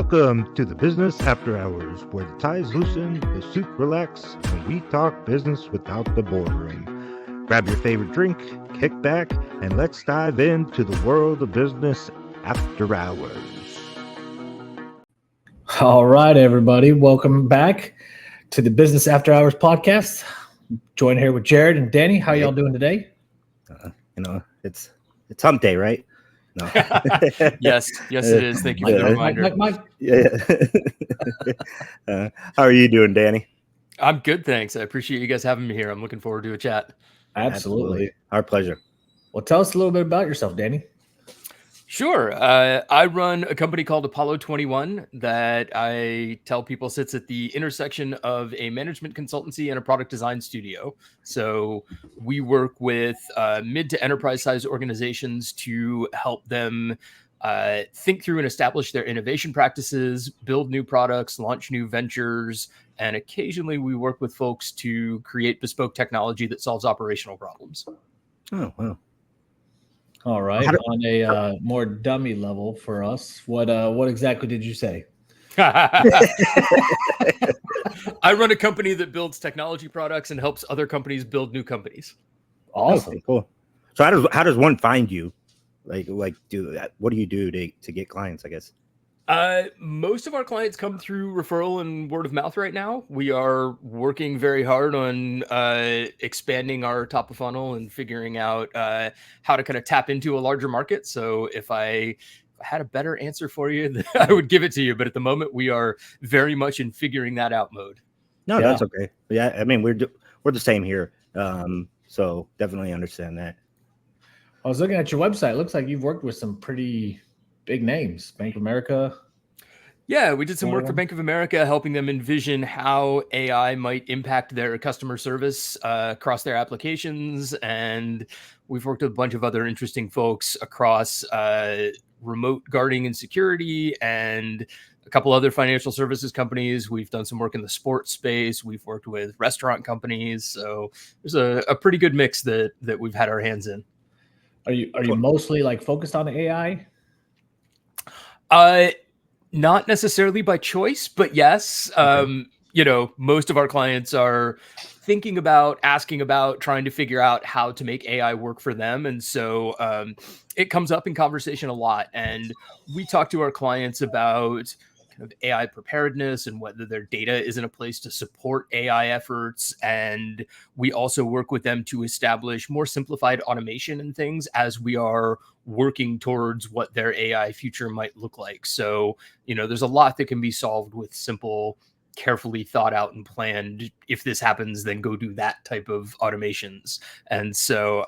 Welcome to the Business After Hours, where the ties loosen, the suit relax, and we talk business without the boardroom. Grab your favorite drink, kick back, and let's dive into the world of business after hours. All right, everybody. Welcome back to the Business After Hours podcast. Joined here with Jared and Danny. How y'all doing today? It's hump day, right? No. Yes, it is. Thank you for the reminder. How are you doing, Danny? I'm good, thanks. I appreciate you guys having me here. I'm looking forward to a chat. Absolutely. Our pleasure. Well, tell us a little bit about yourself, Danny. Sure. I run a company called Apollo 21 that I tell people sits at the intersection of a management consultancy and a product design studio. So we work with mid to enterprise size organizations to help them think through and establish their innovation practices, build new products, launch new ventures, and occasionally we work with folks to create bespoke technology that solves operational problems. Oh, wow. All right. On a more dummy level for us, what exactly did you say? I run a company that builds technology products and helps other companies build new companies. Awesome. Okay, cool. So how does one find you? Like do that? What do you do to get clients, I guess? Most of our clients come through referral and word of mouth right now. We are working very hard on expanding our top of funnel and figuring out how to kind of tap into a larger market. So if I had a better answer for you, I would give it to you. But at the moment, we are very much in figuring that out mode. No, that's okay. Yeah, I mean we're the same here. So definitely understand that. I was looking at your website. It looks like you've worked with some pretty big names, Bank of America. Yeah, we did some work for Bank of America, helping them envision how AI might impact their customer service across their applications. And we've worked with a bunch of other interesting folks across remote guarding and security and a couple other financial services companies. We've done some work in the sports space. We've worked with restaurant companies. So there's a pretty good mix that we've had our hands in. Are you mostly like focused on AI? Not necessarily by choice, but yes. Okay. Most of our clients are thinking about, asking about, trying to figure out how to make AI work for them. And so it comes up in conversation a lot. And we talk to our clients about kind of AI preparedness and whether their data is in a place to support AI efforts. And we also work with them to establish more simplified automation and things as we are working towards what their AI future might look like. So, there's a lot that can be solved with simple, carefully thought out and planned. If this happens, then go do that type of automations. And so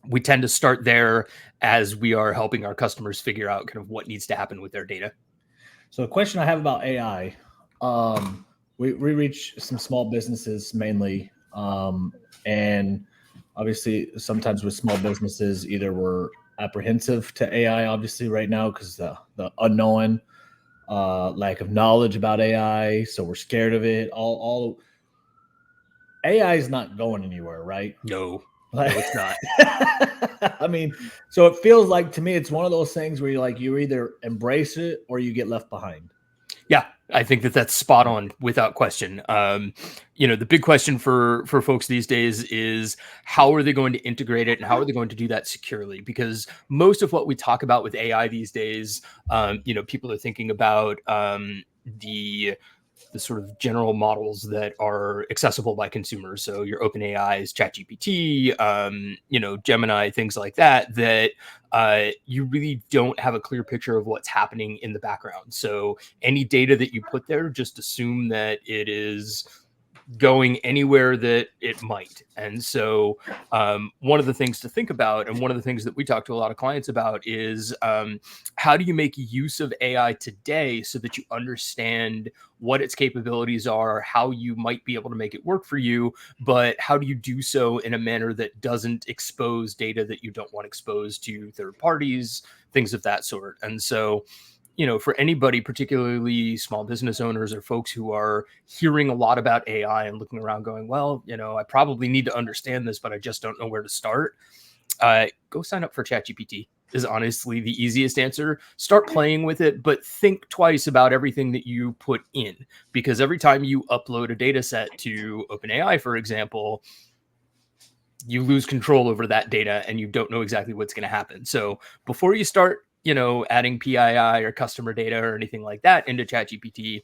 we tend to start there as we are helping our customers figure out kind of what needs to happen with their data. So a question I have about AI, we reach some small businesses mainly, and obviously sometimes with small businesses, either we're apprehensive to AI, obviously right now, because the unknown, lack of knowledge about AI. So we're scared of it. All AI is not going anywhere, right? No, it's not. I mean, so it feels like to me, it's one of those things where you either embrace it or you get left behind. Yeah, I think that's spot on without question. The big question for folks these days is how are they going to integrate it and how are they going to do that securely? Because most of what we talk about with AI these days, people are thinking about the sort of general models that are accessible by consumers. So your OpenAI's, ChatGPT, Gemini, things like that you really don't have a clear picture of what's happening in the background. So any data that you put there, just assume that it is going anywhere that it might. And so one of the things to think about, and one of the things that we talk to a lot of clients about is how do you make use of AI today so that you understand what its capabilities are, how you might be able to make it work for you, but how do you do so in a manner that doesn't expose data that you don't want exposed to third parties, things of that sort. And so for anybody, particularly small business owners or folks who are hearing a lot about AI and looking around going, well, I probably need to understand this, but I just don't know where to start. Go sign up for ChatGPT. is honestly the easiest answer. Start playing with it, but think twice about everything that you put in, because every time you upload a data set to OpenAI, for example, you lose control over that data and you don't know exactly what's going to happen. So before you start, adding PII or customer data or anything like that into ChatGPT,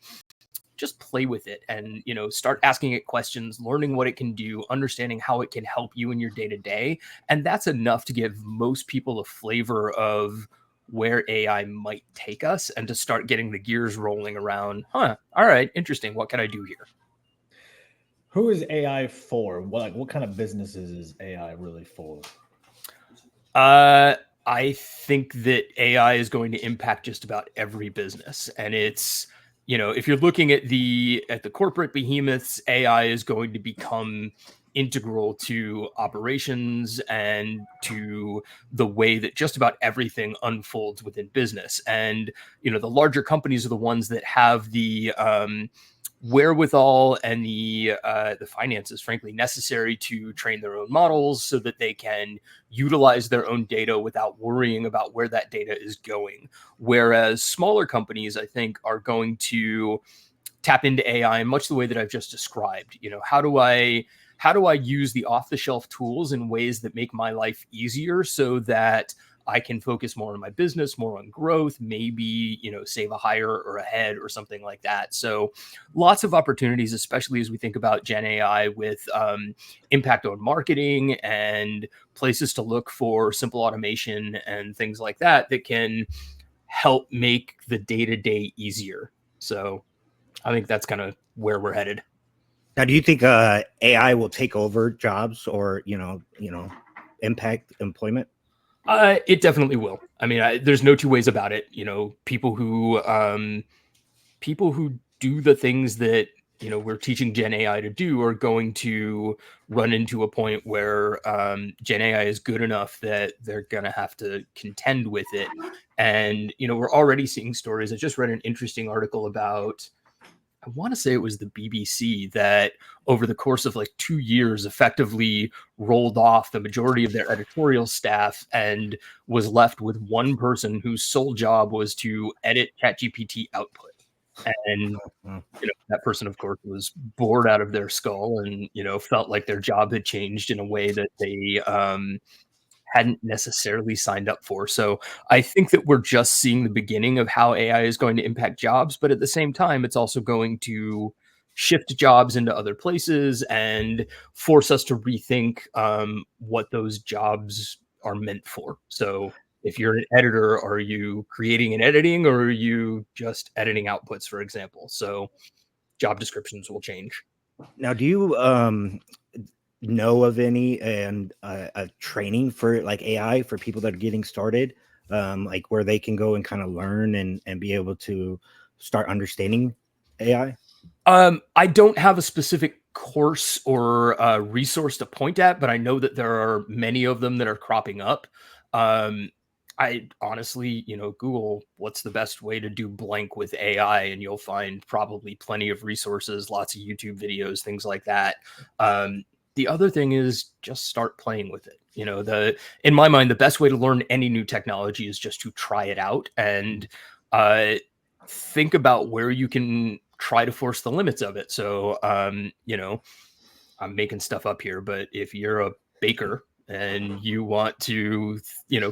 just play with it and, start asking it questions, learning what it can do, understanding how it can help you in your day to day. And that's enough to give most people a flavor of where AI might take us and to start getting the gears rolling around. All right, interesting. What can I do here? Who is AI for? What kind of businesses is AI really for? I think that AI is going to impact just about every business, and it's, if you're looking at the corporate behemoths, AI is going to become integral to operations and to the way that just about everything unfolds within business. And the larger companies are the ones that have the wherewithal and the finances, frankly, necessary to train their own models so that they can utilize their own data without worrying about where that data is going. Whereas smaller companies, I think, are going to tap into AI in much the way that I've just described. How do I use the off-the-shelf tools in ways that make my life easier so that I can focus more on my business, more on growth, maybe, save a hire or a head or something like that. So lots of opportunities, especially as we think about Gen AI with impact on marketing and places to look for simple automation and things like that can help make the day-to-day easier. So I think that's kind of where we're headed. Now, do you think AI will take over jobs or, impact employment? It definitely will. I mean, there's no two ways about it. People who do the things that we're teaching Gen AI to do are going to run into a point where Gen AI is good enough that they're gonna have to contend with it. And we're already seeing stories. I just read an interesting article about, I want to say it was the BBC, that over the course of like 2 years effectively rolled off the majority of their editorial staff and was left with one person whose sole job was to edit ChatGPT output. And that person, of course, was bored out of their skull and felt like their job had changed in a way that they hadn't necessarily signed up for. So I think that we're just seeing the beginning of how AI is going to impact jobs, but at the same time, it's also going to shift jobs into other places and force us to rethink what those jobs are meant for. So if you're an editor, are you creating and editing, or are you just editing outputs, for example? So job descriptions will change. Now, do you know of any a training for like AI for people that are getting started, like where they can go and kind of learn and be able to start understanding AI? I don't have a specific course or resource to point at, but I know that there are many of them that are cropping up. I honestly, Google what's the best way to do blank with AI, and you'll find probably plenty of resources, lots of YouTube videos, things like that. The other thing is just start playing with it. In my mind, the best way to learn any new technology is just to try it out and think about where you can try to force the limits of it. So, I'm making stuff up here, but if you're a baker and you want to,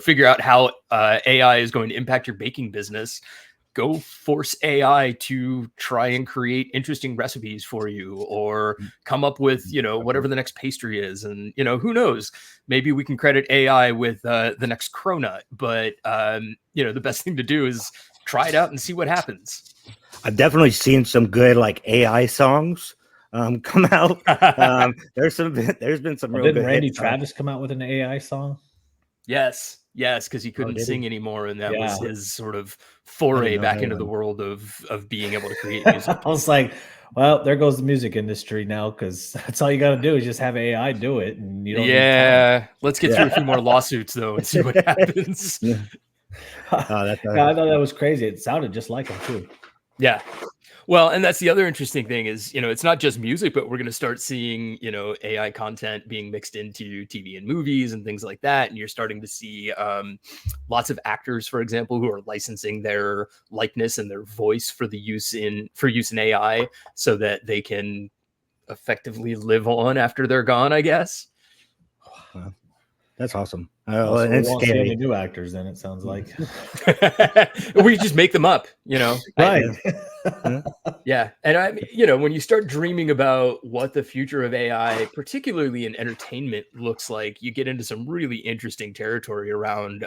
figure out how AI is going to impact your baking business, go force AI to try and create interesting recipes for you, or come up with, whatever the next pastry is. And, who knows, maybe we can credit AI with the next cronut, but, the best thing to do is try it out and see what happens. I've definitely seen some good like AI songs come out. There's been some real Didn't good Randy hits. Travis come out with an AI song? Yes, because he couldn't did he? sing anymore, and that Yeah. was his sort of foray know back that into the one. world of being able to create music. I was like, well, there goes the music industry now, because that's all you got to do is just have AI do it, and you don't need talent. Yeah, let's get through a few more lawsuits though and see what happens. That's Yeah, I thought that was crazy. It sounded just like him too. Yeah. Well, and that's the other interesting thing is, it's not just music, but we're going to start seeing, AI content being mixed into TV and movies and things like that. And you're starting to see lots of actors, for example, who are licensing their likeness and their voice for use in AI so that they can effectively live on after they're gone, I guess. Wow. That's awesome. So we it's won't see scary. any new actors then, it sounds like. We just make them up, Right. Yeah. And when you start dreaming about what the future of AI, particularly in entertainment, looks like, you get into some really interesting territory around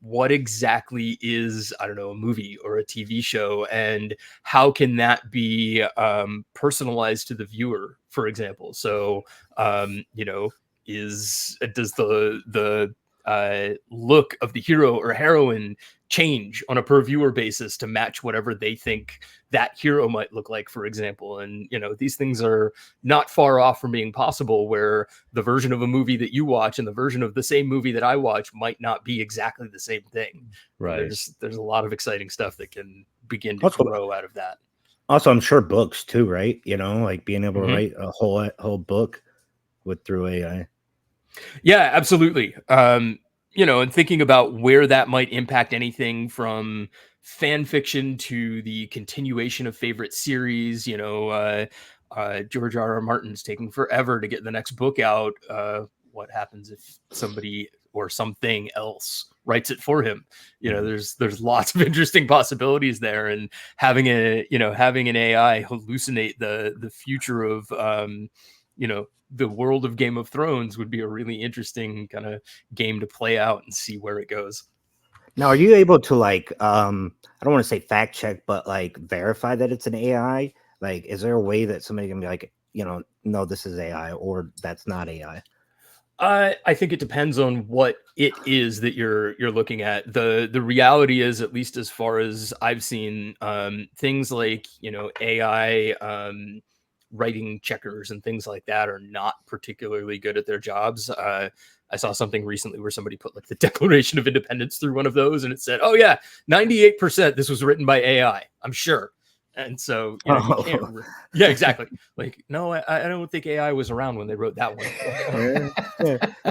what exactly is, I don't know, a movie or a TV show, and how can that be personalized to the viewer, for example. So, does the look of the hero or heroine change on a per viewer basis to match whatever they think that hero might look like, for example? And these things are not far off from being possible, where the version of a movie that you watch and the version of the same movie that I watch might not be exactly the same thing. Right. There's a lot of exciting stuff that can begin to grow out of that. Also, I'm sure books too, right? Like being able to write a whole book through AI. Yeah, absolutely. And thinking about where that might impact anything from fan fiction to the continuation of favorite series. George R.R. Martin's taking forever to get the next book out. What happens if somebody or something else writes it for him? There's lots of interesting possibilities there, and having an AI hallucinate the future of the world of Game of Thrones would be a really interesting kind of game to play out and see where it goes. Now, are you able to I don't want to say fact check, but verify that it's an AI? Is there a way that somebody can be like, no, this is AI or that's not AI? I think it depends on what it is that you're looking at. The reality is, at least as far as I've seen, things like AI writing checkers and things like that are not particularly good at their jobs. I saw something recently where somebody put the Declaration of Independence through one of those, and it said, "Oh yeah, 98% this was written by AI. I'm sure." And so you can't. Yeah, exactly. No, I don't think AI was around when they wrote that one.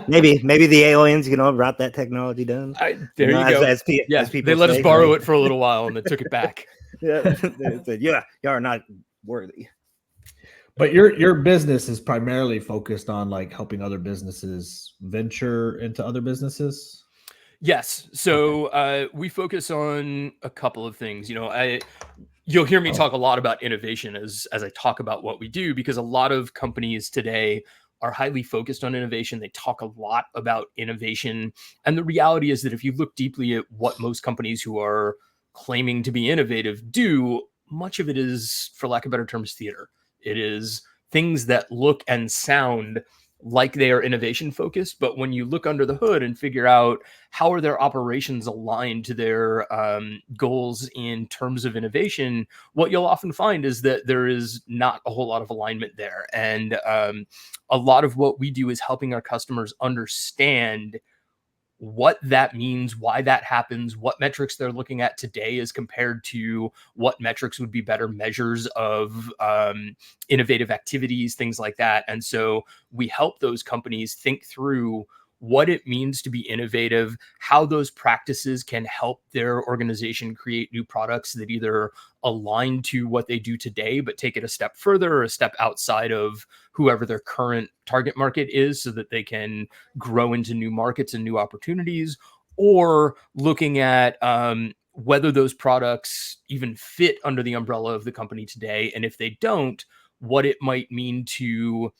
Maybe the aliens, brought that technology down. There you go. As people they let us borrow it for a little while and then took it back. They said, "Yeah, you are not worthy." But your business is primarily focused on helping other businesses venture into other businesses? Yes. So we focus on a couple of things. You'll hear me talk a lot about innovation as I talk about what we do, because a lot of companies today are highly focused on innovation. They talk a lot about innovation. And the reality is that if you look deeply at what most companies who are claiming to be innovative do, much of it is, for lack of better terms, theater. It is things that look and sound like they are innovation focused, but when you look under the hood and figure out how are their operations aligned to their goals in terms of innovation, what you'll often find is that there is not a whole lot of alignment there. And a lot of what we do is helping our customers understand what that means, why that happens, what metrics they're looking at today as compared to what metrics would be better measures of innovative activities, things like that. And so we help those companies think through what it means to be innovative, how those practices can help their organization create new products that either align to what they do today, but take it a step further or a step outside of whoever their current target market is, so that they can grow into new markets and new opportunities, or looking at whether those products even fit under the umbrella of the company today. And if they don't, what it might mean to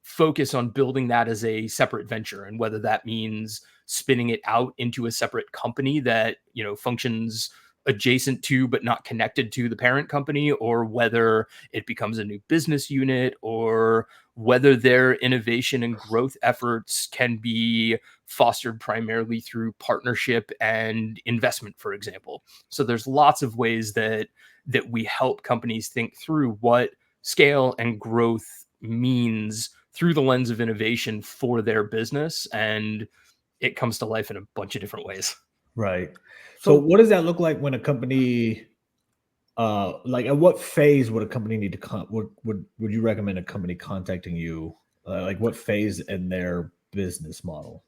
focus on building that as a separate venture, and whether that means spinning it out into a separate company that functions adjacent to but not connected to the parent company, or whether it becomes a new business unit, or whether their innovation and growth efforts can be fostered primarily through partnership and investment, for example. So there's lots of ways that we help companies think through what scale and growth means through the lens of innovation for their business, and it comes to life in a bunch of different ways. Right. So what does that look like when a company like at what phase would a company need to would you recommend a company contacting you? Like what phase in their business model?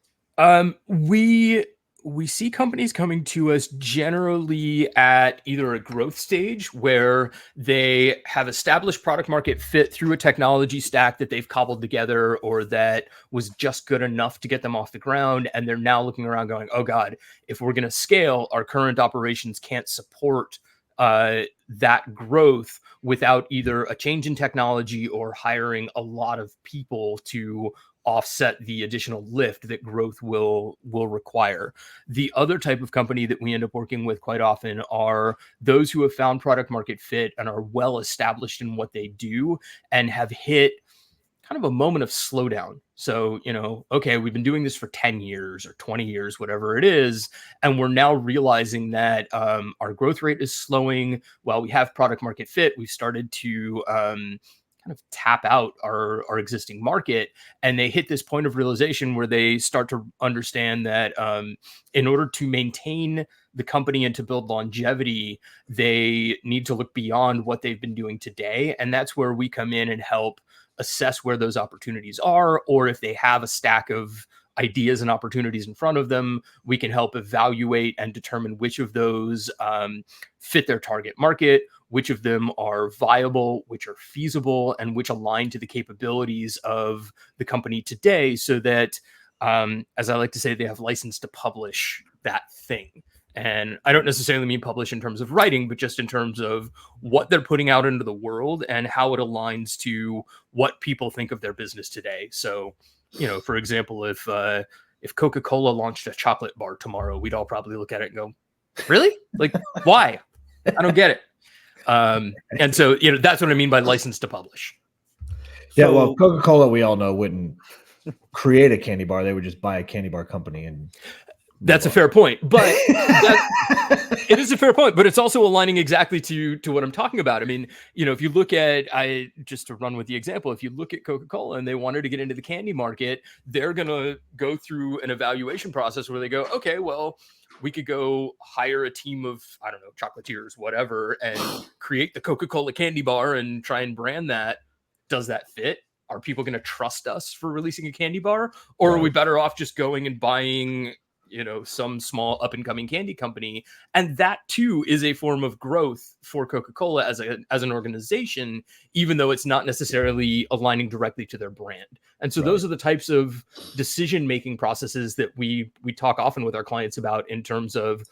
We see companies coming to us generally at either a growth stage where they have established product market fit through a technology stack that they've cobbled together or that was just good enough to get them off the ground. And they're now looking around going, oh God, if we're going to scale, our current operations can't support that growth without either a change in technology or hiring a lot of people to offset the additional lift that growth will require. The other type of company that we end up working with quite often are those who have found product market fit and are well established in what they do and have hit kind of a moment of slowdown. So, okay, we've been doing this for 10 years or 20 years, whatever it is. And we're now realizing that our growth rate is slowing. While we have product market fit, we've started to kind of tap out our existing market, and they hit this point of realization where they start to understand that in order to maintain the company and to build longevity, they need to look beyond what they've been doing today. And that's where we come in and help assess where those opportunities are, or if they have a stack of ideas and opportunities in front of them, we can help evaluate and determine which of those fit their target market, which of them are viable, which are feasible, and which align to the capabilities of the company today, so that, as I like to say, they have license to publish that thing. And I don't necessarily mean publish in terms of writing, but just in terms of what they're putting out into the world and how it aligns to what people think of their business today. So, for example, if Coca-Cola launched a chocolate bar tomorrow, we'd all probably look at it and go, really? Like, why? I don't get it. And so, that's what I mean by license to publish. Yeah, well, Coca-Cola, we all know, wouldn't create a candy bar. They would just buy a candy bar company and that's a fair point, but it is a fair point, but it's also aligning exactly to what I'm talking about. I mean, if you look at, just to run with the example, if you look at Coca-Cola and they wanted to get into the candy market, they're going to go through an evaluation process where they go, okay, well, we could go hire a team of, I don't know, chocolatiers, whatever, and create the Coca-Cola candy bar and try and brand that. Does that fit? Are people going to trust us for releasing a candy bar? Or are we better off just going and buying some small up and coming candy company? And that too is a form of growth for Coca-Cola as an organization, even though it's not necessarily aligning directly to their brand. And so those are the types of decision-making processes that we talk often with our clients about in terms of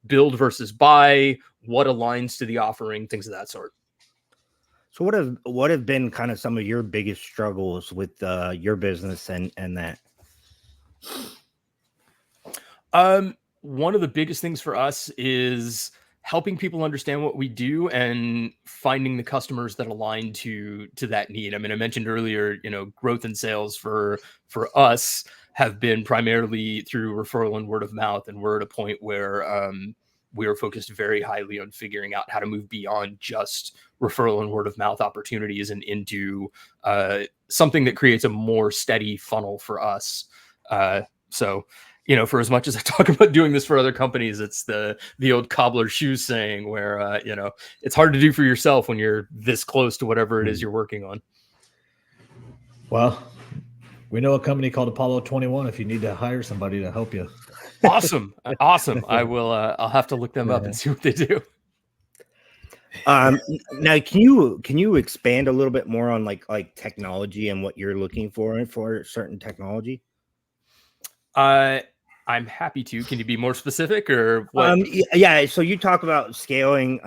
build versus buy, what aligns to the offering, things of that sort. So what have been kind of some of your biggest struggles with your business and that? One of the biggest things for us is helping people understand what we do and finding the customers that align to that need. I mean, I mentioned earlier, growth and sales for us have been primarily through referral and word of mouth. And we're at a point where we are focused very highly on figuring out how to move beyond just referral and word of mouth opportunities and into something that creates a more steady funnel for us. So, for as much as I talk about doing this for other companies, it's the old cobbler shoes saying where, it's hard to do for yourself when you're this close to whatever it is you're working on. Well, we know a company called Apollo 21 if you need to hire somebody to help you. Awesome. I will, I'll have to look them up and see what they do. Now, can you expand a little bit more on like technology and what you're looking for certain technology? I'm happy to. Can you be more specific or what? Yeah. So you talk about scaling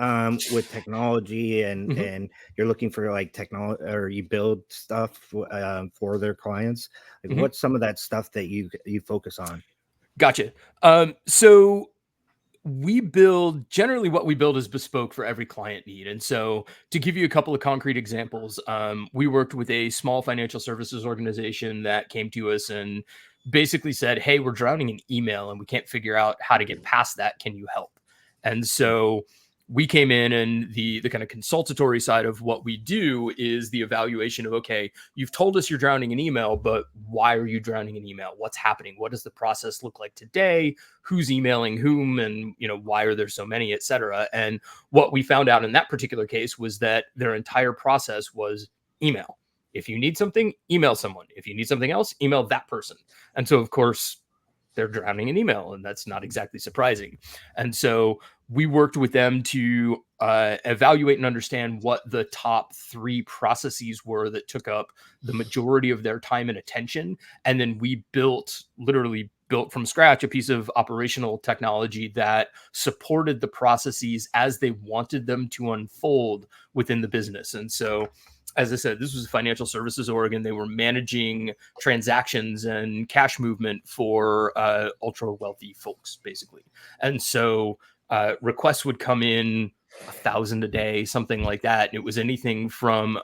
with technology and Mm-hmm. and you're looking for like technology, or you build stuff for their clients. Like, Mm-hmm. what's some of that stuff that you focus on? Gotcha. So generally what we build is bespoke for every client need. And so to give you a couple of concrete examples, we worked with a small financial services organization that came to us and basically said, hey, we're drowning in email and we can't figure out how to get past that. Can you help? And so we came in, and the kind of consultatory side of what we do is the evaluation of, okay, you've told us you're drowning in email, but why are you drowning in email? What's happening? What does the process look like today? Who's emailing whom? And, why are there so many, et cetera? And what we found out in that particular case was that their entire process was email. If you need something, email someone. If you need something else, email that person. And so, of course, they're drowning in email, and that's not exactly surprising. And so we worked with them to evaluate and understand what the top 3 processes were that took up the majority of their time and attention. And then we literally built from scratch a piece of operational technology that supported the processes as they wanted them to unfold within the business. And so, as I said, this was a financial services org, and they were managing transactions and cash movement for ultra wealthy folks, basically. And so requests would come in 1,000 a day, something like that. And it was anything from,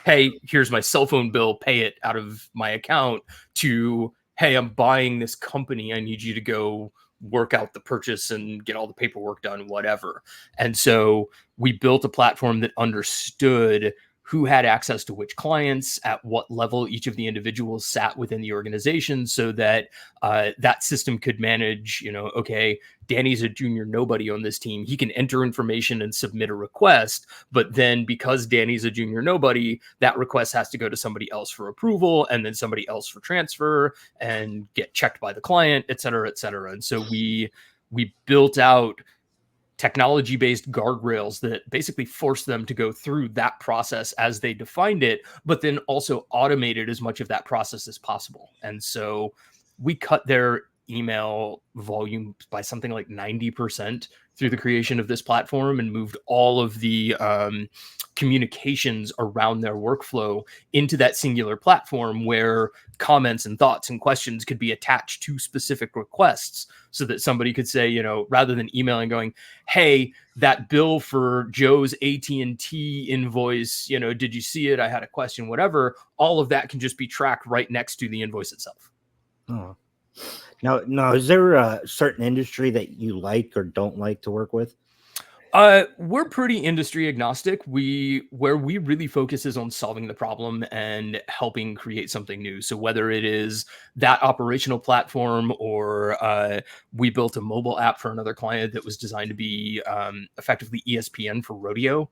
hey, here's my cell phone bill, pay it out of my account, to, hey, I'm buying this company, I need you to go work out the purchase and get all the paperwork done, whatever. And so we built a platform that understood who had access to which clients, at what level each of the individuals sat within the organization, so that that system could manage, okay, Danny's a junior nobody on this team. He can enter information and submit a request, but then because Danny's a junior nobody, that request has to go to somebody else for approval, and then somebody else for transfer and get checked by the client, et cetera, et cetera. And so we built out technology-based guardrails that basically force them to go through that process as they defined it, but then also automated as much of that process as possible. And so we cut their email volume by something like 90% through the creation of this platform, and moved all of the communications around their workflow into that singular platform, where comments and thoughts and questions could be attached to specific requests, so that somebody could say, rather than emailing going, hey, that bill for Joe's AT&T invoice, did you see it? I had a question, whatever. All of that can just be tracked right next to the invoice itself. Oh. Now, is there a certain industry that you like or don't like to work with? We're pretty industry agnostic. Where we really focus is on solving the problem and helping create something new. So whether it is that operational platform, or we built a mobile app for another client that was designed to be effectively ESPN for rodeo.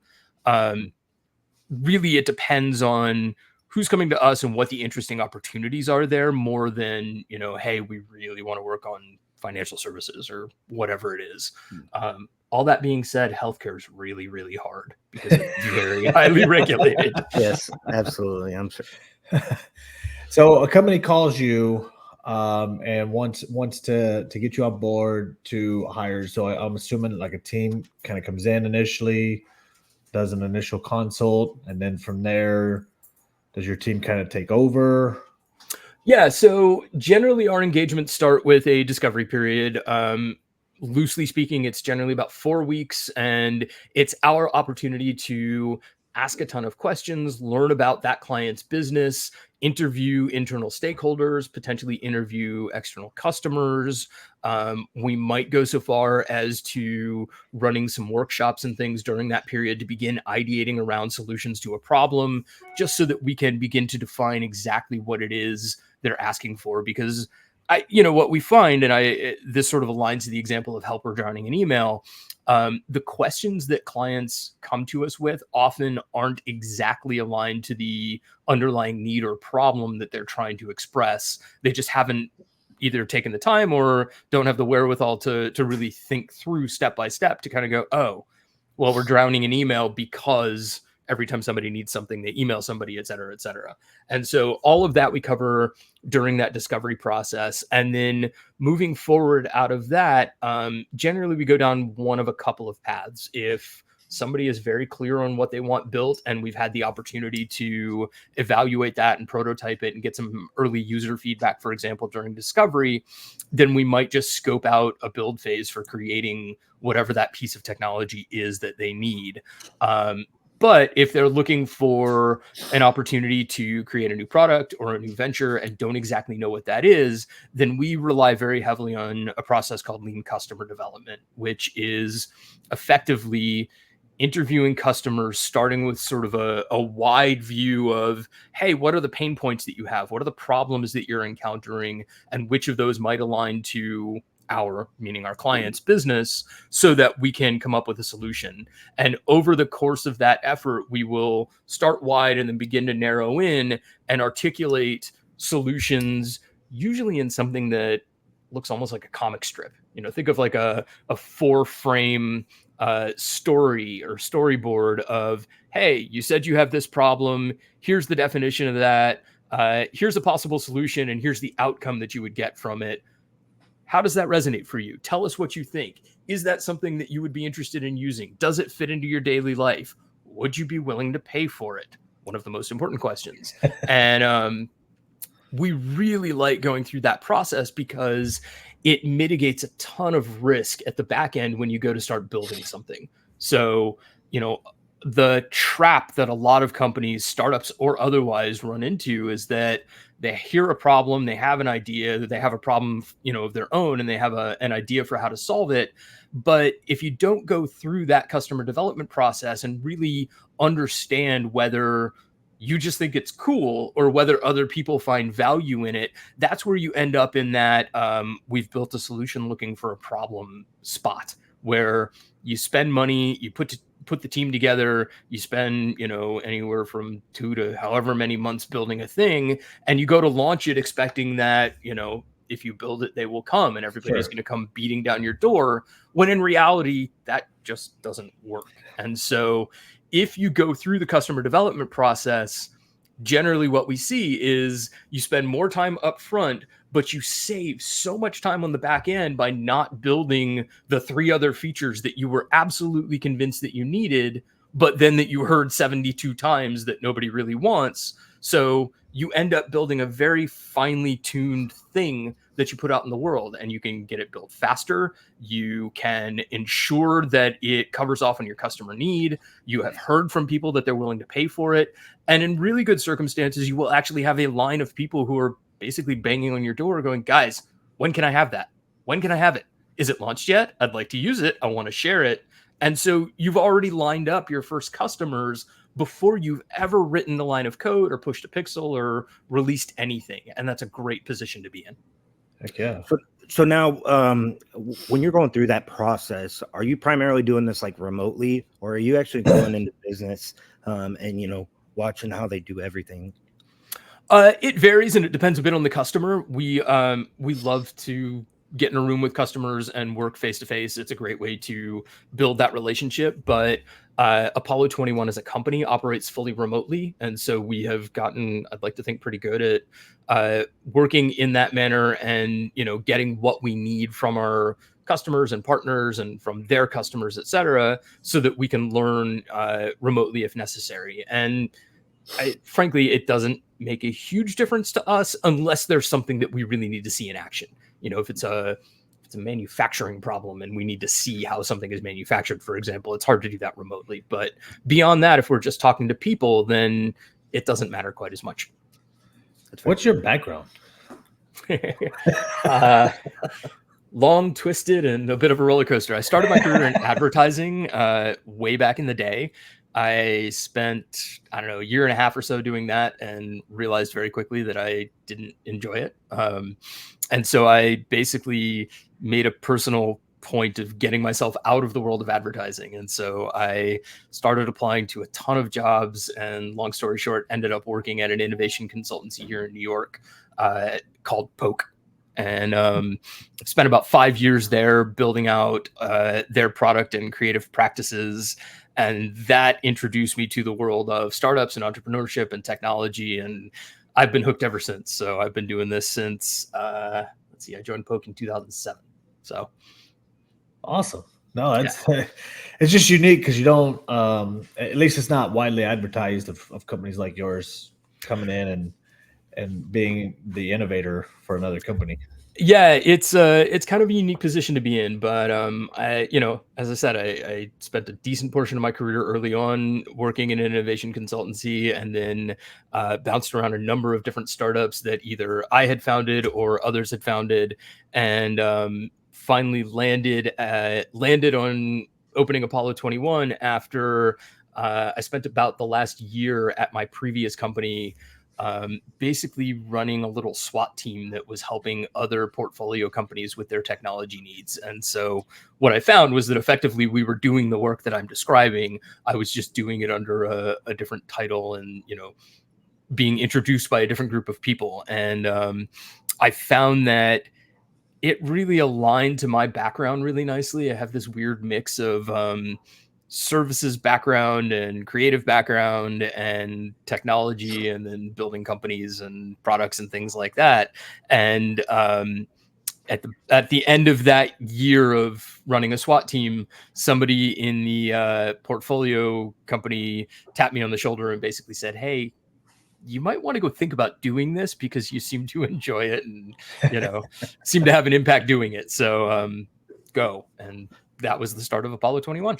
Really, it depends on who's coming to us and what the interesting opportunities are there, more than, hey, we really want to work on financial services or whatever it is. All that being said, healthcare is really, really hard because it's very highly regulated. Yes, absolutely. I'm sure. So a company calls you and wants to get you on board to hire. So I'm assuming like a team kind of comes in initially, does an initial consult, and then from there, does your team kind of take over? Yeah, so generally our engagements start with a discovery period. Loosely speaking, it's generally about 4 weeks, and it's our opportunity to ask a ton of questions, learn about that client's business, interview internal stakeholders, potentially interview external customers. We might go so far as to running some workshops and things during that period to begin ideating around solutions to a problem, just so that we can begin to define exactly what it is they're asking for. Because what we find, and this sort of aligns to the example of helper drowning in email, the questions that clients come to us with often aren't exactly aligned to the underlying need or problem that they're trying to express. They just haven't either taken the time or don't have the wherewithal to really think through step by step to kind of go, oh, well, we're drowning in email because every time somebody needs something, they email somebody, et cetera, et cetera. And so all of that we cover during that discovery process. And then moving forward out of that, generally we go down one of a couple of paths. If somebody is very clear on what they want built, and we've had the opportunity to evaluate that and prototype it and get some early user feedback, for example, during discovery, then we might just scope out a build phase for creating whatever that piece of technology is that they need. But if they're looking for an opportunity to create a new product or a new venture and don't exactly know what that is, then we rely very heavily on a process called lean customer development, which is effectively interviewing customers, starting with sort of a wide view of, hey, what are the pain points that you have? What are the problems that you're encountering? And which of those might align to meaning our client's business, so that we can come up with a solution. And over the course of that effort, we will start wide and then begin to narrow in and articulate solutions, usually in something that looks almost like a comic strip. Think of like a 4-frame story or storyboard of, hey, you said you have this problem. Here's the definition of that. Here's a possible solution, and here's the outcome that you would get from it. How does that resonate for you? Tell us what you think. Is that something that you would be interested in using? Does it fit into your daily life? Would you be willing to pay for it? One of the most important questions. And we really like going through that process because it mitigates a ton of risk at the back end when you go to start building something. So, the trap that a lot of companies, startups or otherwise, run into is that they hear a problem, they have an idea, they have a problem, of their own, and they have an idea for how to solve it. But if you don't go through that customer development process and really understand whether you just think it's cool or whether other people find value in it, that's where you end up in that we've built a solution looking for a problem spot, where you spend money, you put the team together, you spend, anywhere from 2 to however many months building a thing, and you go to launch it expecting that, if you build it, they will come and everybody's going to come beating down your door, when in reality, that just doesn't work. And so if you go through the customer development process, generally what we see is you spend more time up front, but you save so much time on the back end by not building the 3 other features that you were absolutely convinced that you needed, but then that you heard 72 times that nobody really wants. So you end up building a very finely tuned thing that you put out in the world, and you can get it built faster. You can ensure that it covers off on your customer need. You have heard from people that they're willing to pay for it. And in really good circumstances, you will actually have a line of people who are basically banging on your door going, guys, when can I have that? When can I have it? Is it launched yet? I'd like to use it. I want to share it. And so you've already lined up your first customers before you've ever written a line of code or pushed a pixel or released anything. And that's a great position to be in. Heck yeah. So now, when you're going through that process, are you primarily doing this like remotely, or are you actually going into business and watching how they do everything? It varies, and it depends a bit on the customer. We love to get in a room with customers and work face to face. It's a great way to build that relationship. But Apollo 21 as a company operates fully remotely, and so we have gotten, I'd like to think, pretty good at working in that manner, and getting what we need from our customers and partners and from their customers, et cetera, so that we can learn remotely if necessary. And frankly, it doesn't make a huge difference to us unless there's something that we really need to see in action. If it's a manufacturing problem and we need to see how something is manufactured, for example, it's hard to do that remotely. But beyond that, if we're just talking to people, then it doesn't matter quite as much. What's your background? Long, twisted, and a bit of a roller coaster. I started my career in advertising way back in the day. I spent, a year and a half or so doing that, and realized very quickly that I didn't enjoy it. And so I basically made a personal point of getting myself out of the world of advertising. And so I started applying to a ton of jobs, and long story short, ended up working at an innovation consultancy here in New York called Poke. And spent about 5 years there building out their product and creative practices. And that introduced me to the world of startups and entrepreneurship and technology. And I've been hooked ever since. So I've been doing this since, I joined Poke in 2007. So. Awesome. No, it's it's just unique because you don't, at least it's not widely advertised of companies like yours coming in and being the innovator for another company. Yeah, it's kind of a unique position to be in, but I, as I said, I spent a decent portion of my career early on working in an innovation consultancy, and then bounced around a number of different startups that either I had founded or others had founded, and finally landed on opening Apollo 21 after I spent about the last year at my previous company, basically running a little SWAT team that was helping other portfolio companies with their technology needs. And so what I found was that effectively we were doing the work that I'm describing. I was just doing it under a different title and, being introduced by a different group of people. And I found that it really aligned to my background really nicely. I have this weird mix of services background and creative background and technology, and then building companies and products and things like that. And at the end of that year of running a SWAT team, somebody in the portfolio company tapped me on the shoulder and basically said, "Hey, you might want to go think about doing this because you seem to enjoy it and seem to have an impact doing it. So go." And that was the start of Apollo 21.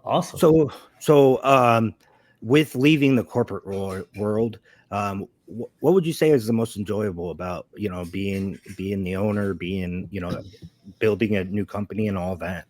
Awesome. So, with leaving the corporate world, what would you say is the most enjoyable about being the owner, being building a new company and all that?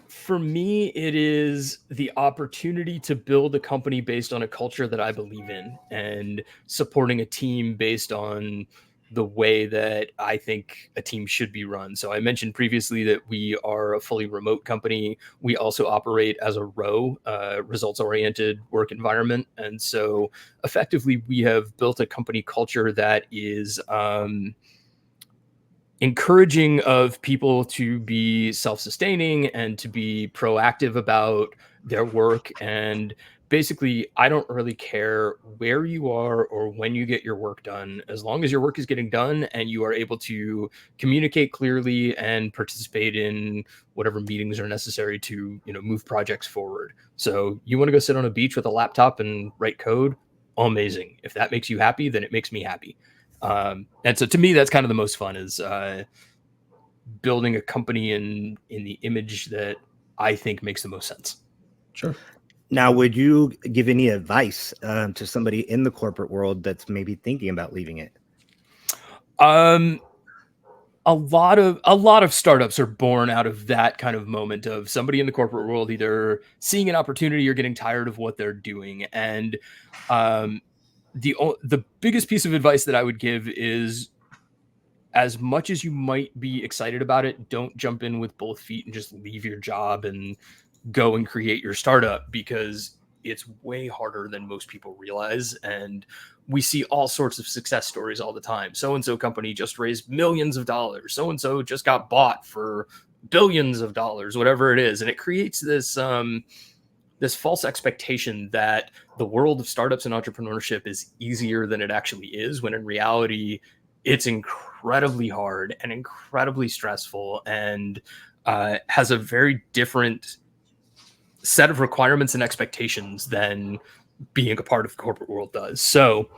For me, it is the opportunity to build a company based on a culture that I believe in, and supporting a team based on the way that I think a team should be run. So I mentioned previously that we are a fully remote company. We also operate as a results-oriented work environment. And so effectively, we have built a company culture that is encouraging of people to be self-sustaining and to be proactive about their work. And basically, I don't really care where you are or when you get your work done, as long as your work is getting done and you are able to communicate clearly and participate in whatever meetings are necessary to, move projects forward. So you want to go sit on a beach with a laptop and write code? Amazing. If that makes you happy, then it makes me happy. And so to me, that's kind of the most fun, is building a company in the image that I think makes the most sense. Sure. Now, would you give any advice to somebody in the corporate world that's maybe thinking about leaving it? A lot of startups are born out of that kind of moment of somebody in the corporate world either seeing an opportunity or getting tired of what they're doing. And the biggest piece of advice that I would give is, as much as you might be excited about it, don't jump in with both feet and just leave your job and go and create your startup, because it's way harder than most people realize. And we see all sorts of success stories all the time. So-and-so company just raised millions of dollars. So-and-so just got bought for billions of dollars, whatever it is. And it creates this, this false expectation that the world of startups and entrepreneurship is easier than it actually is, when in reality, it's incredibly hard and incredibly stressful, and has a very different set of requirements and expectations than being a part of the corporate world does. So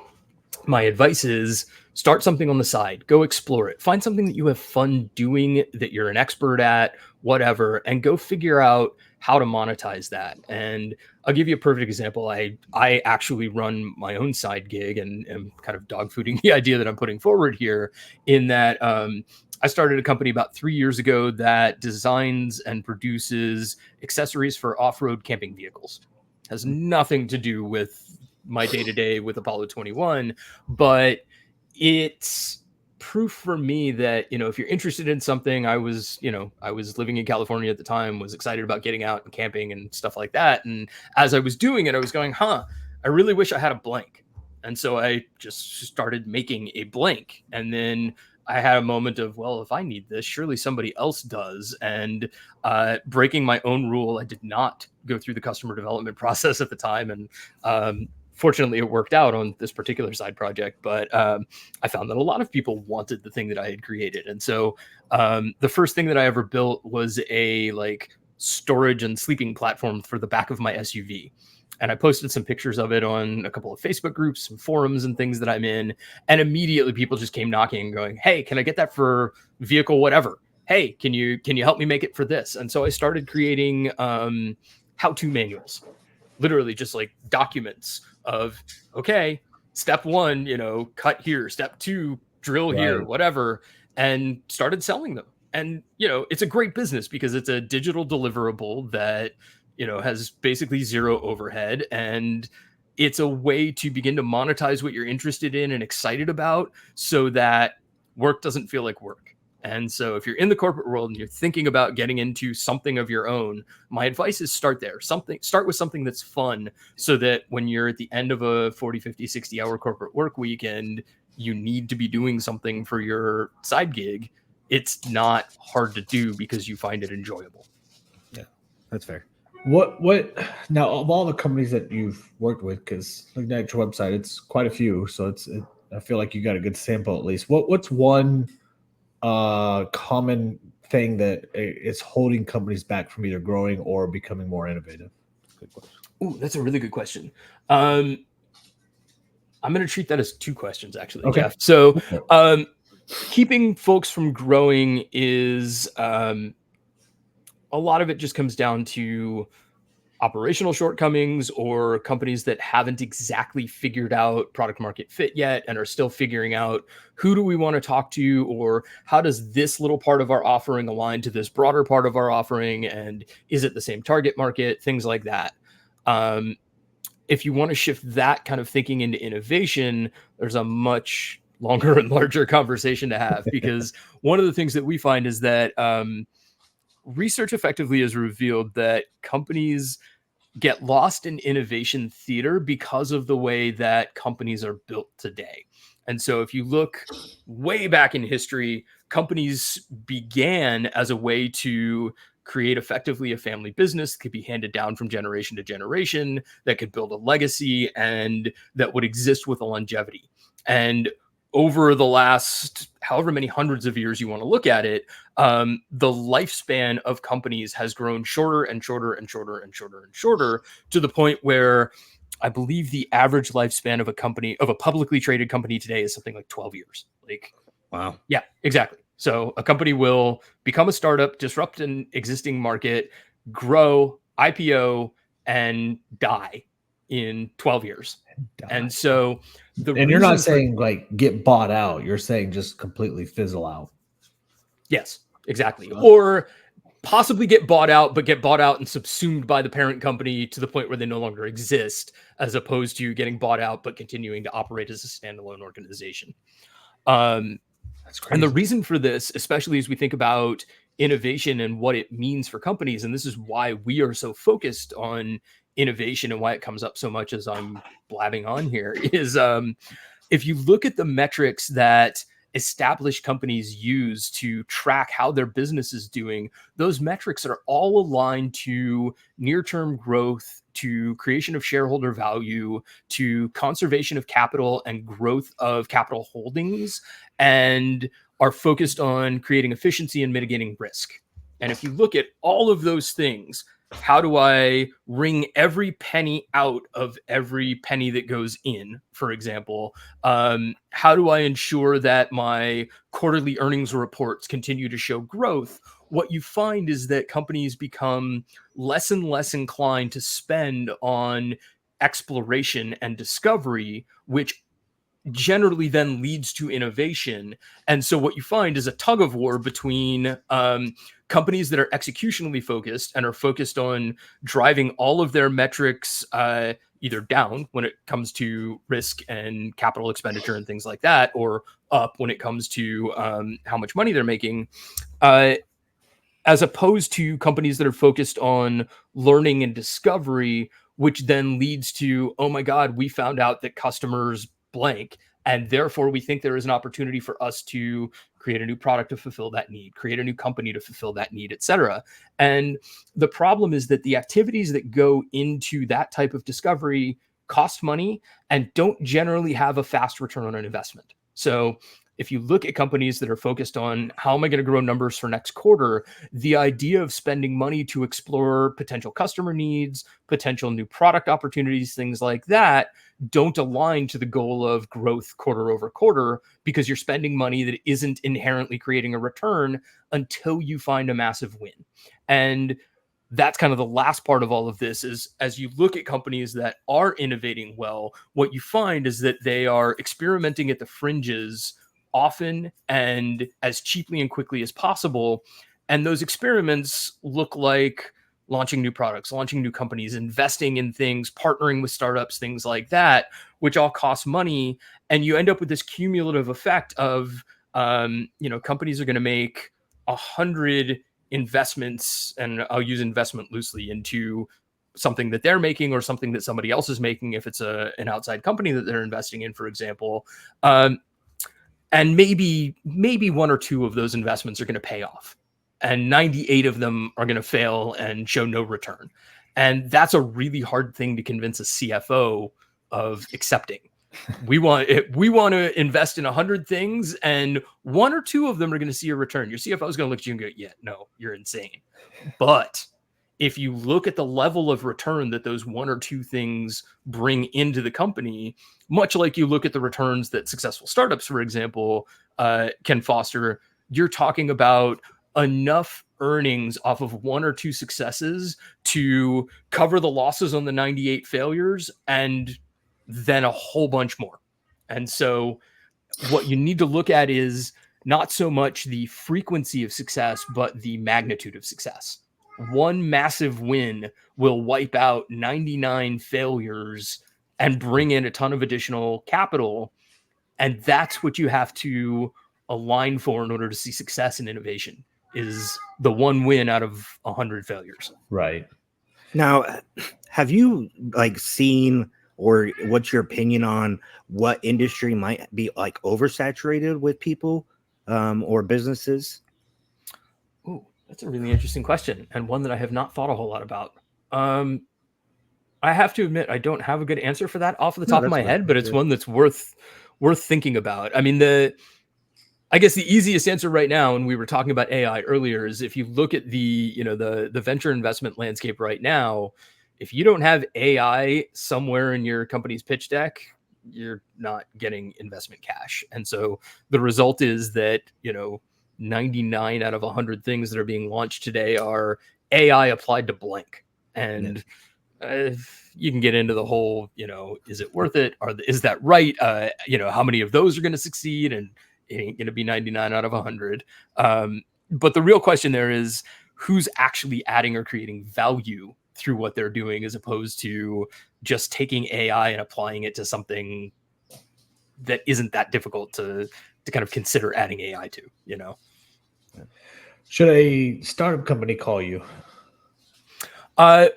my advice is, start something on the side, go explore it, find something that you have fun doing, that you're an expert at, whatever, and go figure out how to monetize that. And I'll give you a perfect example. I actually run my own side gig, and am kind of dogfooding the idea that I'm putting forward here, in that I started a company about 3 years ago that designs and produces accessories for off-road camping vehicles. Has nothing to do with my day-to-day with Apollo 21, but it's proof for me that, if you're interested in something, I was living in California at the time, was excited about getting out and camping and stuff like that. And as I was doing it, I was going, I really wish I had a blank. And so I just started making a blank. And then I had a moment of, well, if I need this, surely somebody else does. And breaking my own rule, I did not go through the customer development process at the time. And fortunately, it worked out on this particular side project. But I found that a lot of people wanted the thing that I had created. And so the first thing that I ever built was a storage and sleeping platform for the back of my SUV. And I posted some pictures of it on a couple of Facebook groups, some forums and things that I'm in. And immediately people just came knocking and going, hey, can I get that for vehicle whatever? Hey, can you help me make it for this? And so I started creating how-to manuals, literally just like documents of, okay, step 1, cut here, step 2, drill here, whatever, and started selling them. And, it's a great business because it's a digital deliverable that, has basically zero overhead. And it's a way to begin to monetize what you're interested in and excited about so that work doesn't feel like work. And so if you're in the corporate world and you're thinking about getting into something of your own, my advice is start there. Start with something that's fun so that when you're at the end of a 40, 50, 60-hour corporate work week and you need to be doing something for your side gig, it's not hard to do because you find it enjoyable. Yeah, that's fair. What now, of all the companies that you've worked with, because looking at your website, it's quite a few, so I feel like you got a good sample at least. What's one common thing that is holding companies back from either growing or becoming more innovative? Good question. Ooh, that's a really good question. I'm going to treat that as 2 questions, actually, okay. Jeff. So keeping folks from growing is a lot of it just comes down to operational shortcomings or companies that haven't exactly figured out product market fit yet and are still figuring out who do we want to talk to, or how does this little part of our offering align to this broader part of our offering, and is it the same target market, things like that. If you want to shift that kind of thinking into innovation, there's a much longer and larger conversation to have, because one of the things that we find is that research effectively has revealed that companies get lost in innovation theater because of the way that companies are built today. And so if you look way back in history, companies began as a way to create effectively a family business that could be handed down from generation to generation, that could build a legacy, and that would exist with a longevity. And over the last however many hundreds of years you want to look at it, the lifespan of companies has grown shorter and shorter and shorter and shorter and shorter, to the point where I believe the average lifespan of a publicly traded company today is something like 12 years. Like, wow. Yeah, exactly. So a company will become a startup, disrupt an existing market, grow, IPO, and die in 12 years. And so you're not saying like get bought out. You're saying just completely fizzle out. Yes, exactly. Or possibly get bought out, but get bought out and subsumed by the parent company to the point where they no longer exist, as opposed to getting bought out, but continuing to operate as a standalone organization. That's crazy. And the reason for this, especially as we think about innovation and what it means for companies, and this is why we are so focused on innovation and why it comes up so much as I'm blabbing on here, is if you look at the metrics that established companies use to track how their business is doing, those metrics are all aligned to near-term growth, to creation of shareholder value, to conservation of capital and growth of capital holdings, and are focused on creating efficiency and mitigating risk. And if you look at all of those things, how do I wring every penny out of every penny that goes in, for example? How do I ensure that my quarterly earnings reports continue to show growth? What you find is that companies become less and less inclined to spend on exploration and discovery, which generally then leads to innovation. And so what you find is a tug of war between companies that are executionally focused and are focused on driving all of their metrics either down when it comes to risk and capital expenditure and things like that, or up when it comes to how much money they're making, as opposed to companies that are focused on learning and discovery, which then leads to, oh my God, we found out that customers blank, and therefore we think there is an opportunity for us to create a new product to fulfill that need, create a new company to fulfill that need, etc. And the problem is that the activities that go into that type of discovery cost money and don't generally have a fast return on an investment. So if you look at companies that are focused on how am I going to grow numbers for next quarter, the idea of spending money to explore potential customer needs, potential new product opportunities, things like that, don't align to the goal of growth quarter over quarter, because you're spending money that isn't inherently creating a return until you find a massive win. And that's kind of the last part of all of this, is as you look at companies that are innovating well, what you find is that they are experimenting at the fringes often and as cheaply and quickly as possible. And those experiments look like launching new products, launching new companies, investing in things, partnering with startups, things like that, which all cost money. And you end up with this cumulative effect of, companies are going to make 100 investments, and I'll use investment loosely, into something that they're making or something that somebody else is making, if it's an outside company that they're investing in, for example. And maybe one or two of those investments are going to pay off, and 98 of them are going to fail and show no return. And that's a really hard thing to convince a CFO of accepting. We want to invest in 100 things, and one or two of them are going to see a return. Your CFO is going to look at you and go, yeah, no, you're insane. But if you look at the level of return that those one or two things bring into the company, much like you look at the returns that successful startups, for example, can foster, you're talking about enough earnings off of one or two successes to cover the losses on the 98 failures, and then a whole bunch more. And so what you need to look at is not so much the frequency of success, but the magnitude of success. One massive win will wipe out 99 failures and bring in a ton of additional capital. And that's what you have to align for in order to see success in innovation, is the one win out of 100 failures. Right. Now, have you seen, or what's your opinion on what industry might be oversaturated with people or businesses? Oh, that's a really interesting question, and one that I have not thought a whole lot about. I have to admit, I don't have a good answer for that off the top of my head, but it's one that's worth thinking about. I mean, I guess the easiest answer right now, and we were talking about AI earlier, is if you look at the venture investment landscape right now, if you don't have AI somewhere in your company's pitch deck, you're not getting investment cash. And so the result is that, 99 out of 100 things that are being launched today are AI applied to blank. And you can get into the whole, is it worth it? Is that right? How many of those are going to succeed? And it ain't going to be 99 out of 100. But the real question there is, who's actually adding or creating value through what they're doing, as opposed to just taking AI and applying it to something that isn't that difficult to kind of consider adding AI to, Should a startup company call you?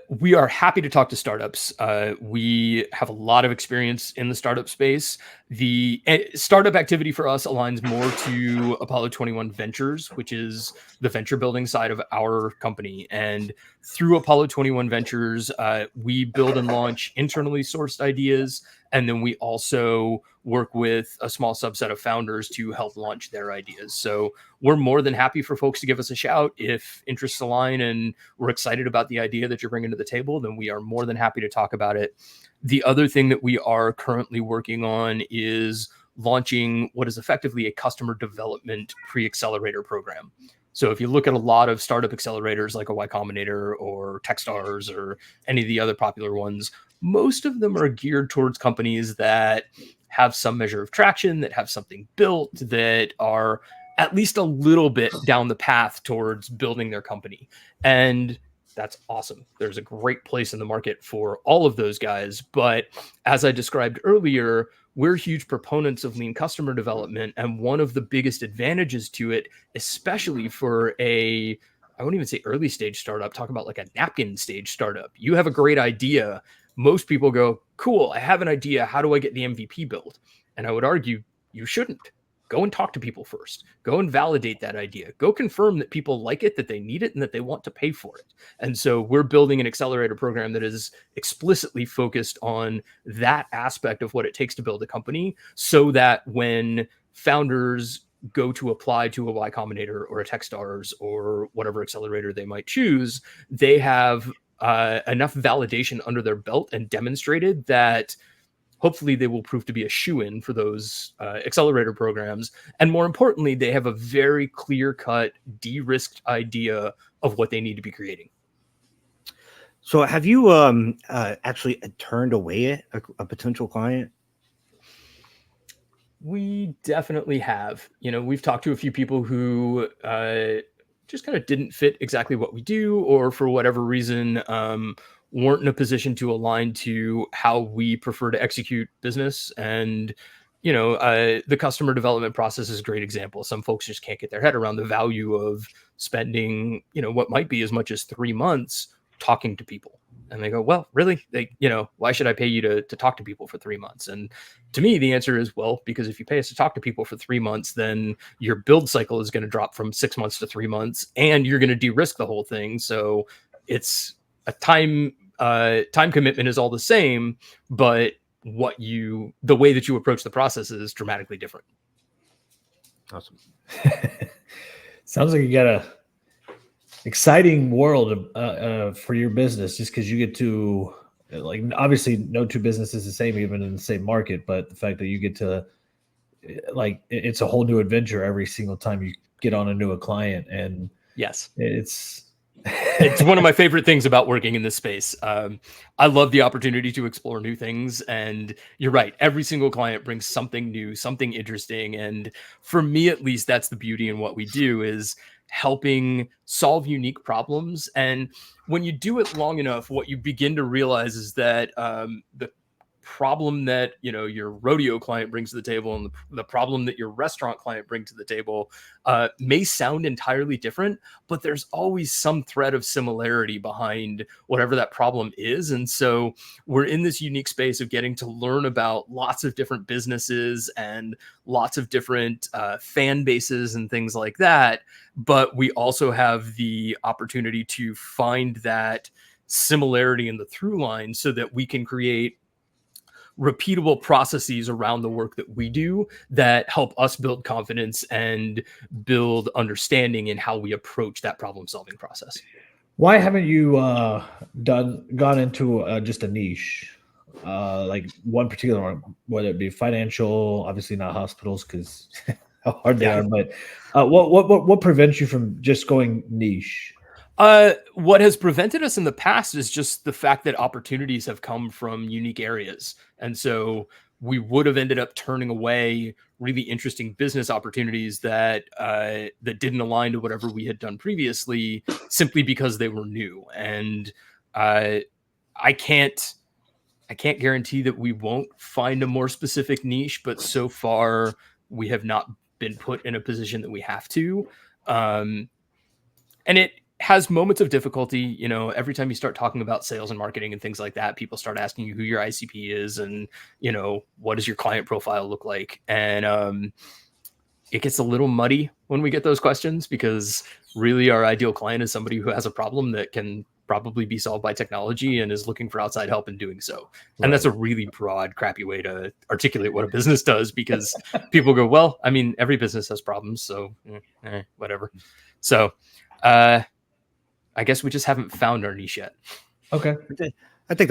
We are happy to talk to startups. We have a lot of experience in the startup space. The startup activity for us aligns more to Apollo 21 Ventures, which is the venture building side of our company. And through Apollo 21 Ventures, we build and launch internally sourced ideas. And then we also work with a small subset of founders to help launch their ideas. So we're more than happy for folks to give us a shout if interests align and we're excited about the idea that you're bringing to the table. Then we are more than happy to talk about it. The other thing that we are currently working on is launching what is effectively a customer development pre-accelerator program. So if you look at a lot of startup accelerators like a Y Combinator or Techstars or any of the other popular ones, most of them are geared towards companies that have some measure of traction, that have something built, that are at least a little bit down the path towards building their company. And that's awesome. There's a great place in the market for all of those guys. But as I described earlier, we're huge proponents of lean customer development. And one of the biggest advantages to it, especially for I won't even say early stage startup, talk about like a napkin stage startup. You have a great idea. Most people go, cool, I have an idea. How do I get the MVP built? And I would argue you shouldn't. Go and talk to people first. Go and validate that idea. Go confirm that people like it, that they need it, and that they want to pay for it. And so we're building an accelerator program that is explicitly focused on that aspect of what it takes to build a company, so that when founders go to apply to a Y Combinator or a Techstars or whatever accelerator they might choose, they have enough validation under their belt and demonstrated that hopefully they will prove to be a shoo-in for those accelerator programs. And more importantly, they have a very clear-cut, de-risked idea of what they need to be creating. So have you actually turned away a potential client? We definitely have. We've talked to a few people who just kind of didn't fit exactly what we do, or for whatever reason weren't in a position to align to how we prefer to execute business. And the customer development process is a great example. Some folks just can't get their head around the value of spending what might be as much as 3 months talking to people. And they go, well, really? Why should I pay you to talk to people for 3 months? And to me, the answer is, well, because if you pay us to talk to people for 3 months, then your build cycle is going to drop from 6 months to 3 months, and you're going to de-risk the whole thing. So it's a time commitment is all the same, but the way that you approach the process is dramatically different. Awesome. Sounds like you got a exciting world for your business, just because you get to, like, obviously no two businesses the same, even in the same market, but the fact that you get to, like, it's a whole new adventure every single time you get on a new client. And yes, it's one of my favorite things about working in this space. I love the opportunity to explore new things. And you're right. Every single client brings something new, something interesting. And for me, at least, that's the beauty in what we do, is helping solve unique problems. And when you do it long enough, what you begin to realize is that the problem that your rodeo client brings to the table and the problem that your restaurant client brings to the table may sound entirely different, but there's always some thread of similarity behind whatever that problem is. And so we're in this unique space of getting to learn about lots of different businesses and lots of different fan bases and things like that. But we also have the opportunity to find that similarity in the through line so that we can create repeatable processes around the work that we do that help us build confidence and build understanding in how we approach that problem solving process. Why haven't you gone into just a niche, like one particular one, whether it be financial, obviously not hospitals because how hard they are, but what prevents you from just going niche? What has prevented us in the past is just the fact that opportunities have come from unique areas. And so we would have ended up turning away really interesting business opportunities that didn't align to whatever we had done previously, simply because they were new. And I can't guarantee that we won't find a more specific niche, but so far we have not been put in a position that we have to. And it has moments of difficulty. Every time you start talking about sales and marketing and things like that, people start asking you who your ICP is and, what does your client profile look like? And it gets a little muddy when we get those questions, because really our ideal client is somebody who has a problem that can probably be solved by technology and is looking for outside help in doing so. And that's a really broad, crappy way to articulate what a business does, because people go, well, I mean, every business has problems, so whatever. So I guess we just haven't found our niche yet. Okay. I think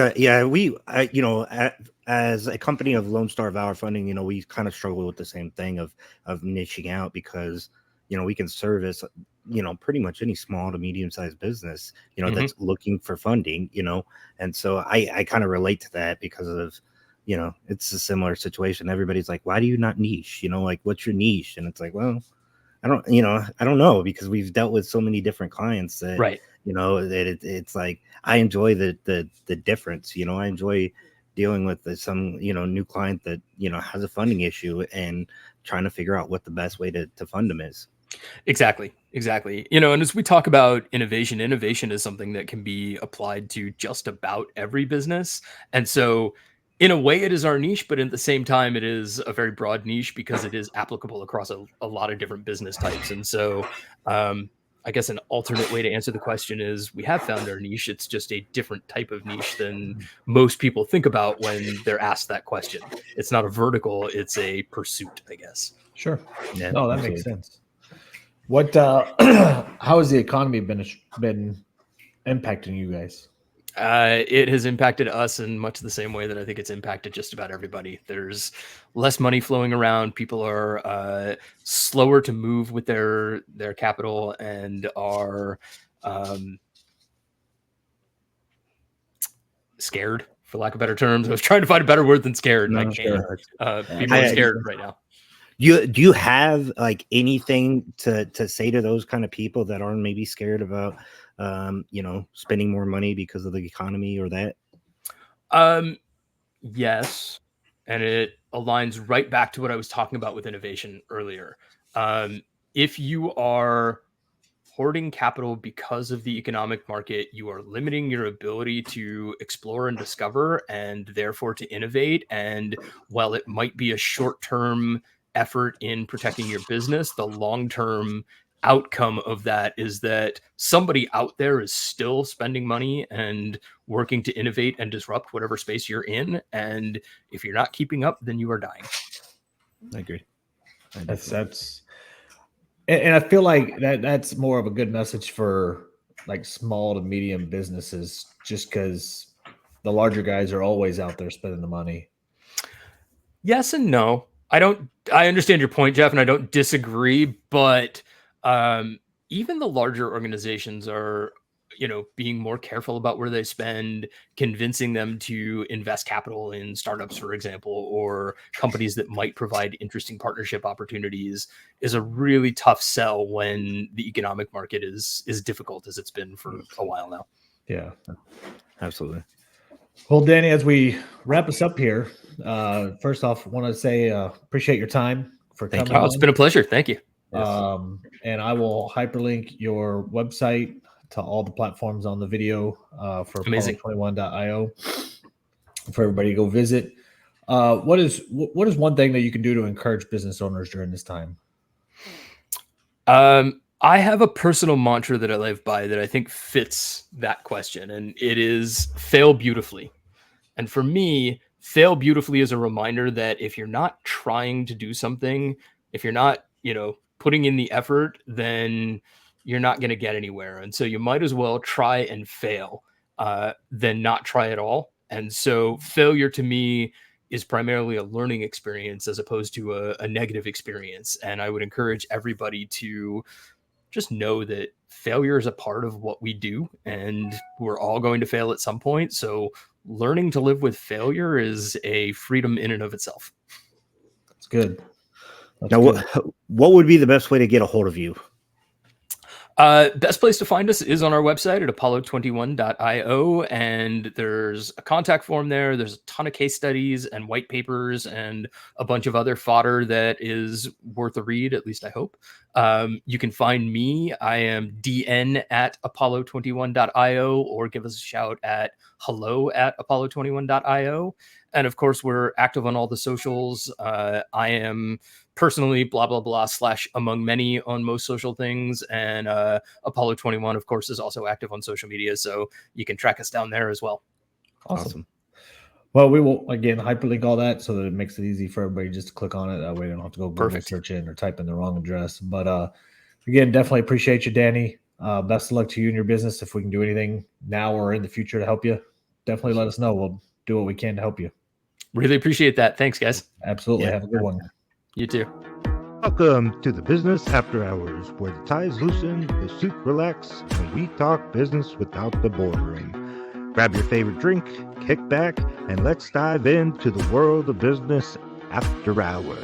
as a company of Lone Star Valor Funding, we kind of struggle with the same thing of niching out, because we can service pretty much any small to medium sized business that's looking for funding, and so I kind of relate to that, because of it's a similar situation. Everybody's like, why do you not niche? Like, what's your niche? And it's like, well, I don't know, because we've dealt with so many different clients that right. That it's like, I enjoy the difference. I enjoy dealing with some new client that has a funding issue and trying to figure out what the best way to fund them is. Exactly. And as we talk about innovation is something that can be applied to just about every business. And so in a way it is our niche, but at the same time, it is a very broad niche because it is applicable across a lot of different business types. And so I guess an alternate way to answer the question is we have found our niche. It's just a different type of niche than most people think about when they're asked that question. It's not a vertical, it's a pursuit, I guess. Sure. Yeah, No, that absolutely. makes sense. What how has the economy been impacting you guys? It has impacted us in much the same way that I think it's impacted just about everybody. There's less money flowing around. People are slower to move with their capital and are scared, for lack of better terms. I was trying to find a better word than scared. And I can't. People are scared right now. Do you have like anything to say to those kind of people that are maybe scared about spending more money because of the economy or that? Yes, and it aligns right back to what I was talking about with innovation earlier. If you are hoarding capital because of the economic market, you are limiting your ability to explore and discover and therefore to innovate. And while it might be a short-term effort in protecting your business, the long-term outcome of that is that somebody out there is still spending money and working to innovate and disrupt whatever space you're in. And if you're not keeping up, then you are dying. I agree. That's and I feel like that's more of a good message for like small to medium businesses, just because the larger guys are always out there spending the money. Yes and no. I understand your point, Jeff, and I don't disagree, but even the larger organizations are, being more careful about where they spend, convincing them to invest capital in startups, for example, or companies that might provide interesting partnership opportunities is a really tough sell when the economic market is difficult as it's been for a while now. Yeah, absolutely. Well, Danny, as we wrap us up here, first off, I want to say appreciate your time for coming. Oh, it's been a pleasure. Thank you. And I will hyperlink your website to all the platforms on the video for Apollo21.io for everybody to go visit. What is one thing that you can do to encourage business owners during this time? I have a personal mantra that I live by that I think fits that question, and it is fail beautifully. And for me, fail beautifully is a reminder that if you're not trying to do something, if you're not, putting in the effort, then you're not going to get anywhere. And so you might as well try and fail than not try at all. And so failure to me is primarily a learning experience as opposed to a negative experience. And I would encourage everybody to just know that failure is a part of what we do, and we're all going to fail at some point. So learning to live with failure is a freedom in and of itself. That's good. Now, what would be the best way to get a hold of you? Best place to find us is on our website at apollo21.io, and there's a contact form there. There's a ton of case studies and white papers and a bunch of other fodder that is worth a read, at least I hope. You can find me. I am dn@apollo21.io, or give us a shout at hello@apollo21.io. And of course, we're active on all the socials. I am personally blah, blah, blah / among many on most social things. And Apollo 21, of course, is also active on social media. So you can track us down there as well. Awesome. Well, we will, again, hyperlink all that so that it makes it easy for everybody just to click on it. That way they don't have to go Google search in or type in the wrong address. But again, definitely appreciate you, Danny. Best of luck to you and your business. If we can do anything now or in the future to help you, definitely let us know. We'll do what we can to help you. Really appreciate that. Thanks, guys. Absolutely. Yeah. Have a good one. You too. Welcome to the Business After Hours, where the ties loosen, the suit relax, and we talk business without the boardroom. Grab your favorite drink, kick back, and let's dive into the world of business after hours.